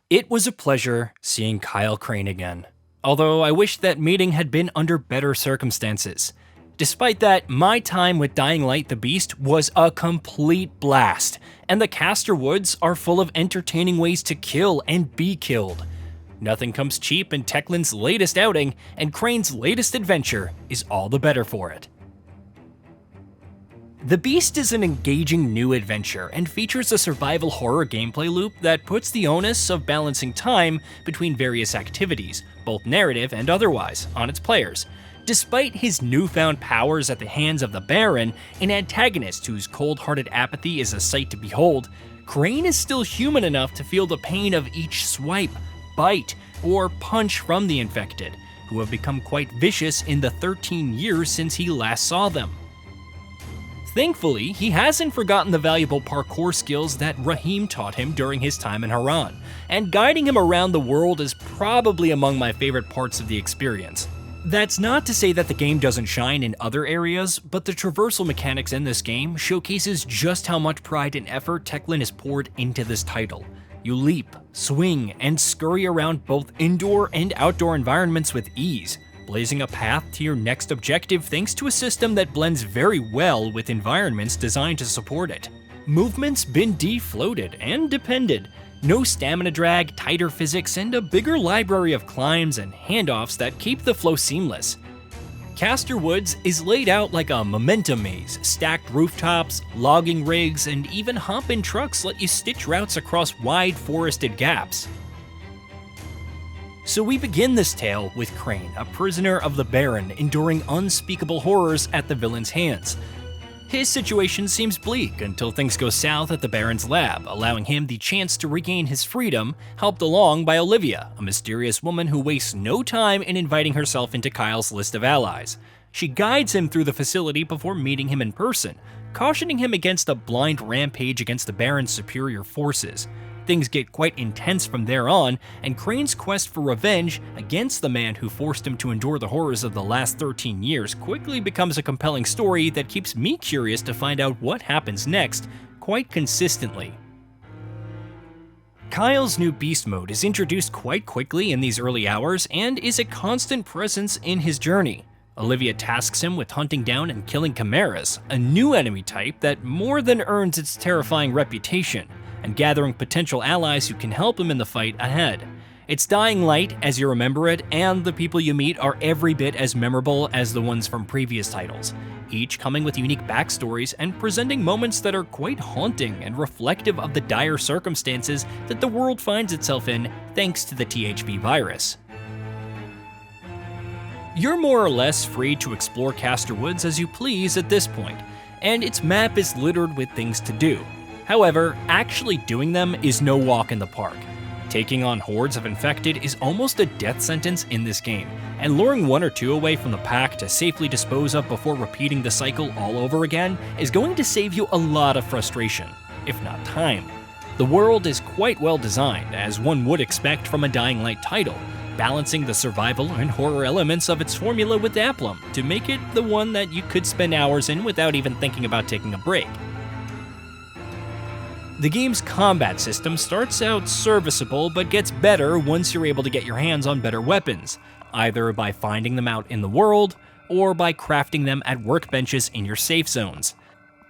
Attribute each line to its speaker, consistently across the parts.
Speaker 1: It was a pleasure seeing Kyle Crane again, although I wish that meeting had been under better circumstances. Despite that, my time with Dying Light the Beast was a complete blast, and the Castor Woods are full of entertaining ways to kill and be killed. Nothing comes cheap, and Techland's latest outing and Crane's latest adventure is all the better for it. The Beast is an engaging new adventure and features a survival horror gameplay loop that puts the onus of balancing time between various activities, both narrative and otherwise, on its players. Despite his newfound powers at the hands of the Baron, an antagonist whose cold-hearted apathy is a sight to behold, Crane is still human enough to feel the pain of each swipe, bite, or punch from the infected, who have become quite vicious in the 13 years since he last saw them. Thankfully, he hasn't forgotten the valuable parkour skills that Rahim taught him during his time in Harran, and guiding him around the world is probably among my favorite parts of the experience. That's not to say that the game doesn't shine in other areas, but the traversal mechanics in this game showcases just how much pride and effort Techland has poured into this title. You leap, swing, and scurry around both indoor and outdoor environments with ease, blazing a path to your next objective thanks to a system that blends very well with environments designed to support it. Movement's been defloated and depended. No stamina drag, tighter physics, and a bigger library of climbs and handoffs that keep the flow seamless. Castor Woods is laid out like a momentum maze. Stacked rooftops, logging rigs, and even hop-in trucks let you stitch routes across wide forested gaps. So we begin this tale with Crane, a prisoner of the Baron, enduring unspeakable horrors at the villain's hands. His situation seems bleak until things go south at the Baron's lab, allowing him the chance to regain his freedom, helped along by Olivia, a mysterious woman who wastes no time in inviting herself into Kyle's list of allies. She guides him through the facility before meeting him in person, cautioning him against a blind rampage against the Baron's superior forces. Things get quite intense from there on, and Crane's quest for revenge against the man who forced him to endure the horrors of the last 13 years quickly becomes a compelling story that keeps me curious to find out what happens next, quite consistently. Kyle's new beast mode is introduced quite quickly in these early hours and is a constant presence in his journey. Olivia tasks him with hunting down and killing chimeras, a new enemy type that more than earns its terrifying reputation, and gathering potential allies who can help him in the fight ahead. It's Dying Light as you remember it, and the people you meet are every bit as memorable as the ones from previous titles, each coming with unique backstories and presenting moments that are quite haunting and reflective of the dire circumstances that the world finds itself in thanks to the THV virus. You're more or less free to explore Castor Woods as you please at this point, and its map is littered with things to do. However, actually doing them is no walk in the park. Taking on hordes of infected is almost a death sentence in this game, and luring one or two away from the pack to safely dispose of before repeating the cycle all over again is going to save you a lot of frustration, if not time. The world is quite well designed, as one would expect from a Dying Light title, balancing the survival and horror elements of its formula with aplomb to make it the one that you could spend hours in without even thinking about taking a break. The game's combat system starts out serviceable but gets better once you're able to get your hands on better weapons, either by finding them out in the world or by crafting them at workbenches in your safe zones.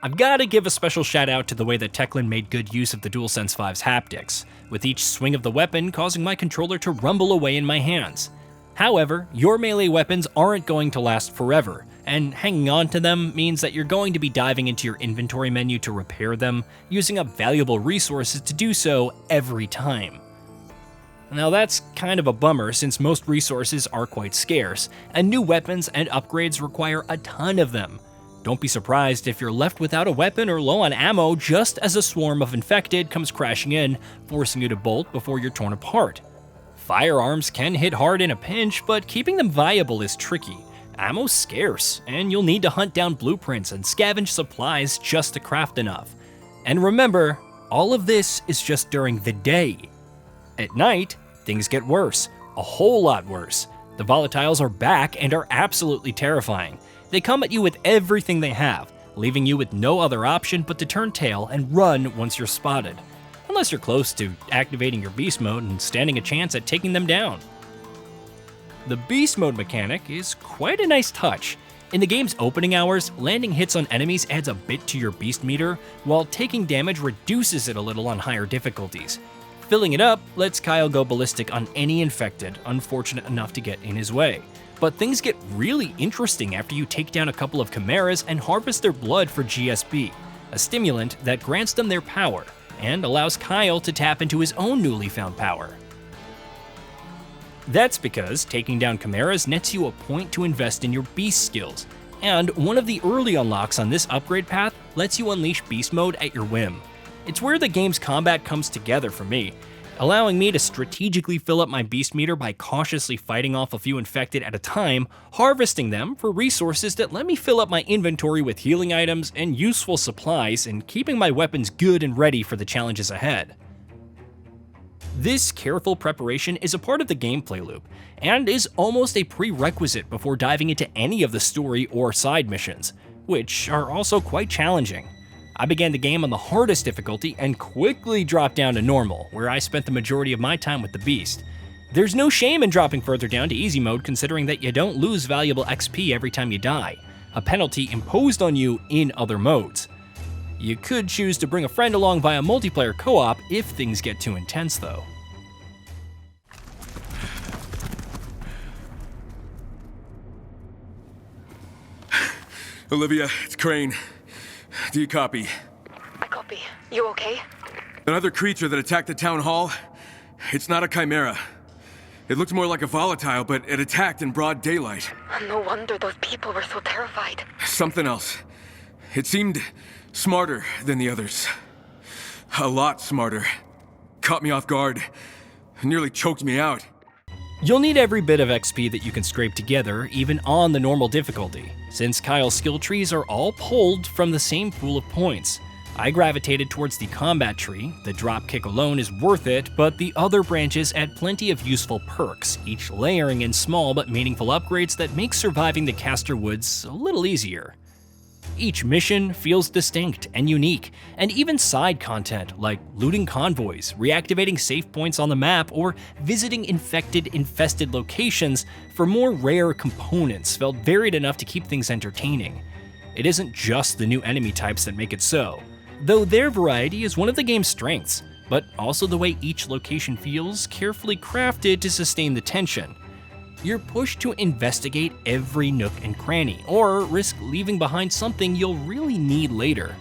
Speaker 1: I've got to give a special shout out to the way that Techland made good use of the DualSense 5's haptics, with each swing of the weapon causing my controller to rumble away in my hands. However, your melee weapons aren't going to last forever, and hanging on to them means that you're going to be diving into your inventory menu to repair them, using up valuable resources to do so every time. Now that's kind of a bummer since most resources are quite scarce, and new weapons and upgrades require a ton of them. Don't be surprised if you're left without a weapon or low on ammo just as a swarm of infected comes crashing in, forcing you to bolt before you're torn apart. Firearms can hit hard in a pinch, but keeping them viable is tricky. Ammo's scarce, and you'll need to hunt down blueprints and scavenge supplies just to craft enough. And remember, all of this is just during the day. At night, things get worse, a whole lot worse. The Volatiles are back and are absolutely terrifying. They come at you with everything they have, leaving you with no other option but to turn tail and run once you're spotted. unless you're close to activating your beast mode and standing a chance at taking them down. The beast mode mechanic is quite a nice touch. In the game's opening hours, landing hits on enemies adds a bit to your beast meter, while taking damage reduces it a little on higher difficulties. Filling it up lets Kyle go ballistic on any infected unfortunate enough to get in his way. But things get really interesting after you take down a couple of chimeras and harvest their blood for GSB, a stimulant that grants them their power, and allows Kyle to tap into his own newly found power. That's because taking down chimeras nets you a point to invest in your beast skills, and one of the early unlocks on this upgrade path lets you unleash beast mode at your whim. It's where the game's combat comes together for me, allowing me to strategically fill up my beast meter by cautiously fighting off a few infected at a time, harvesting them for resources that let me fill up my inventory with healing items and useful supplies, and keeping my weapons good and ready for the challenges ahead. This careful preparation is a part of the gameplay loop, and is almost a prerequisite before diving into any of the story or side missions, which are also quite challenging. I began the game on the hardest difficulty and quickly dropped down to normal, where I spent the majority of my time with the beast. There's no shame in dropping further down to easy mode, considering that you don't lose valuable XP every time you die, a penalty imposed on you in other modes. You could choose to bring a friend along via multiplayer co-op if things get too intense though.
Speaker 2: Olivia, it's Crane. Do you copy?
Speaker 3: I copy. You okay?
Speaker 2: Another creature that attacked the town hall? It's not a chimera. It looked more like a volatile, but it attacked in broad daylight.
Speaker 3: No wonder those people were so terrified.
Speaker 2: Something else. It seemed smarter than the others. A lot smarter. Caught me off guard. Nearly choked me out.
Speaker 1: You'll need every bit of XP that you can scrape together, even on the normal difficulty, since Kyle's skill trees are all pulled from the same pool of points. I gravitated towards the combat tree. The dropkick alone is worth it, but the other branches add plenty of useful perks, each layering in small but meaningful upgrades that make surviving the Castor Woods a little easier. Each mission feels distinct and unique, and even side content like looting convoys, reactivating save points on the map, or visiting infested locations for more rare components felt varied enough to keep things entertaining. It isn't just the new enemy types that make it so, though their variety is one of the game's strengths, but also the way each location feels carefully crafted to sustain the tension. You're pushed to investigate every nook and cranny, or risk leaving behind something you'll really need later.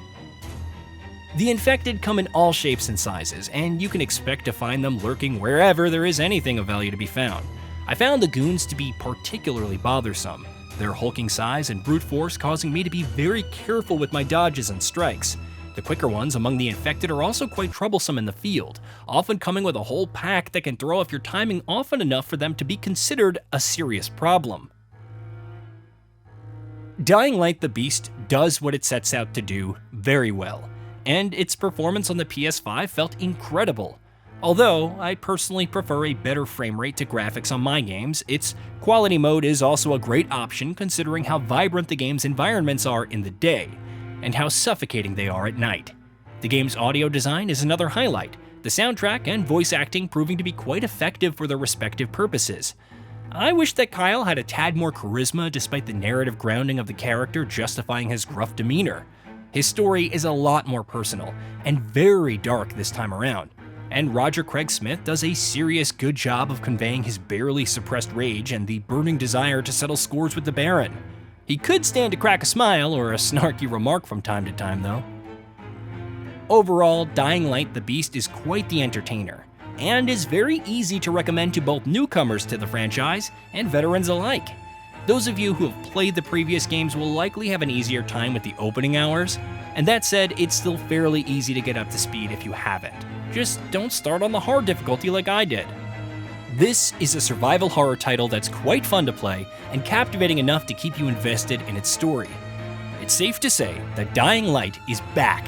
Speaker 1: The infected come in all shapes and sizes, and you can expect to find them lurking wherever there is anything of value to be found. I found the goons to be particularly bothersome, their hulking size and brute force causing me to be very careful with my dodges and strikes. The quicker ones among the infected are also quite troublesome in the field, often coming with a whole pack that can throw off your timing often enough for them to be considered a serious problem. Dying Light the Beast does what it sets out to do very well, and its performance on the PS5 felt incredible. Although I personally prefer a better frame rate to graphics on my games, its quality mode is also a great option considering how vibrant the game's environments are in the day, and how suffocating they are at night. The game's audio design is another highlight, the soundtrack and voice acting proving to be quite effective for their respective purposes. I wish that Kyle had a tad more charisma despite the narrative grounding of the character justifying his gruff demeanor. His story is a lot more personal, and very dark this time around, and Roger Craig Smith does a serious good job of conveying his barely suppressed rage and the burning desire to settle scores with the Baron. He could stand to crack a smile or a snarky remark from time to time, though. Overall, Dying Light the Beast is quite the entertainer, and is very easy to recommend to both newcomers to the franchise and veterans alike. Those of you who have played the previous games will likely have an easier time with the opening hours, and that said, it's still fairly easy to get up to speed if you haven't. Just don't start on the hard difficulty like I did. This is a survival horror title that's quite fun to play and captivating enough to keep you invested in its story. It's safe to say that Dying Light is back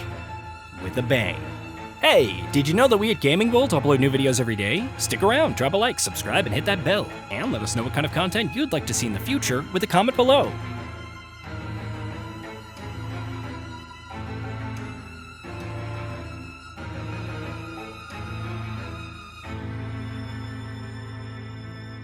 Speaker 1: with a bang. Hey, did you know that we at GamingBolt upload new videos every day? Stick around, drop a like, subscribe, and hit that bell, and let us know what kind of content you'd like to see in the future with a comment below.